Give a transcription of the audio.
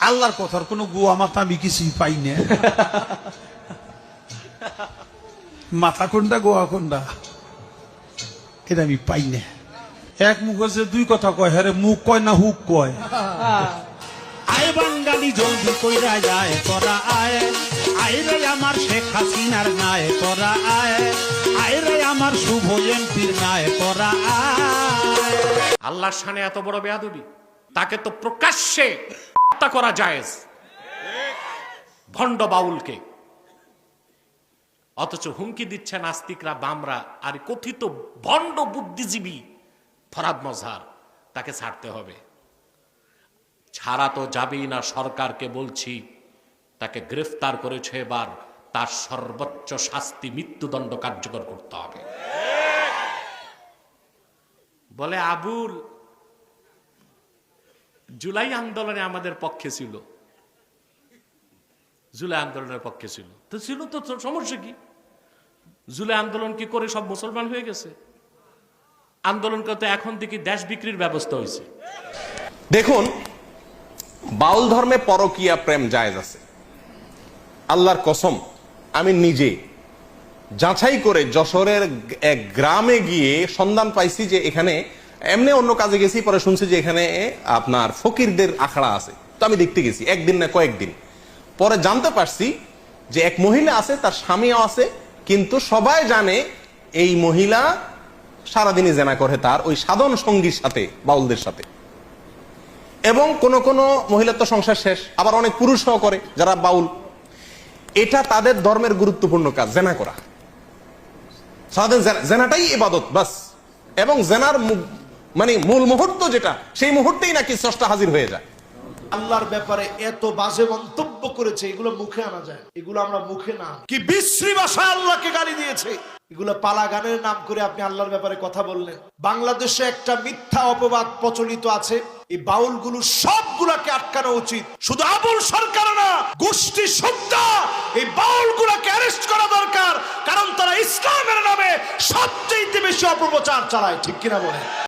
আল্লাহর কথার কোনো গোয়া মাথা আমি কিছুই পাই না। মাথা কোনটা গোয়া কোনটা এটা আমি পাই না। এক মুখ আছে দুই কথা কয়, হ্যাঁ মুখ কয় না হুক কয়। আয় বাঙালি জলদি কইরা যায় তোরা আয়, আয় রে আমার শেখ হাসিনার নায় তোরা আয়, আয় রে আমার শুভ এমপির নায় তোরা আয়। আল্লাহর শানে এত বড় বেয়াদবি, তাকে তো প্রকাশ্যে হত্যা করা জায়েজ, ভণ্ড বাউলকে। অথচ হুমকি দিচ্ছে নাস্তিকরা, বামরা আর কথিত ভণ্ড বুদ্ধিজীবী ফরাদ মজহার, তাকে ছাড়তে হবে। ছাড়া তো যাবেই না, সরকারকে বলছি তাকে গ্রেফতার করেছে, এবার তার সর্বোচ্চ শাস্তি মৃত্যুদণ্ড কার্যকর করতে হবে। বলে আবুল জুলাই আন্দোলনে আমাদের পক্ষে ছিল, জুলাই আন্দোলনের পক্ষে ছিল তো ছিল, তো সমস্যা কি? জুলাই আন্দোলন কি করে সব মুসলমান হয়ে গেছে? আন্দোলন করতে এখন দেখি দেশ বিক্রির ব্যবস্থা হয়েছে। দেখুন, বাউল ধর্মে পরকীয়া প্রেম জায়েজ আছে। আল্লাহর কসম, আমি নিজে যাচাই করে যশোরের এক গ্রামে গিয়ে সন্ধান পাইছি যে এখানে, এমনি অন্য কাজে গেছি, পরে শুনছি যে এখানে আপনার ফকিরদের আখড়া আছে। তো আমি দেখতে গেছি, একদিন না কয়েকদিন পরে জানতে পারছি যে এক মহিলা আছে, তার স্বামীও আছে, কিন্তু সবাই জানে এই মহিলা সারাদিনই জেনা করে তার ওই সাধন সঙ্গীর সাথে, বাউলদের সাথে। এবং কোন কোন মহিলার তো সংসার শেষ, আবার অনেক পুরুষও করে যারা বাউল। এটা তাদের ধর্মের গুরুত্বপূর্ণ কাজ, জেনা করা। সারাদিন জেনাটাই ইবাদত বাস। এবং জেনার মানে মূল মুহূর্ত যেটা, সেই মুহূর্তেই নাকি স্রষ্টা হাজির হয়ে যায়। আল্লাহর ব্যাপারে এত বাজে মন্তব্য করেছে, এগুলো মুখে আনা যায়? এগুলো আমরা মুখে না, কি বিশ্রী ভাষায় আল্লাহকে গালি দিয়েছে। এগুলো পালা গানের নাম করে আপনি আল্লাহর ব্যাপারে কথা বললেন। বাংলাদেশে একটা মিথ্যা অপবাদ প্রচলিত আছে, এই বাউলগুলো সবগুলাকে আটকানো উচিত। শুধু আবুল সরকার না, গোষ্ঠী সুদ্ধা এই বাউলগুলাকে অ্যারেস্ট করা দরকার, কারণ তারা ইসলামের নামে সবচেয়ে বেশি অপপ্রচার চালায়। ঠিক কিনা বলে?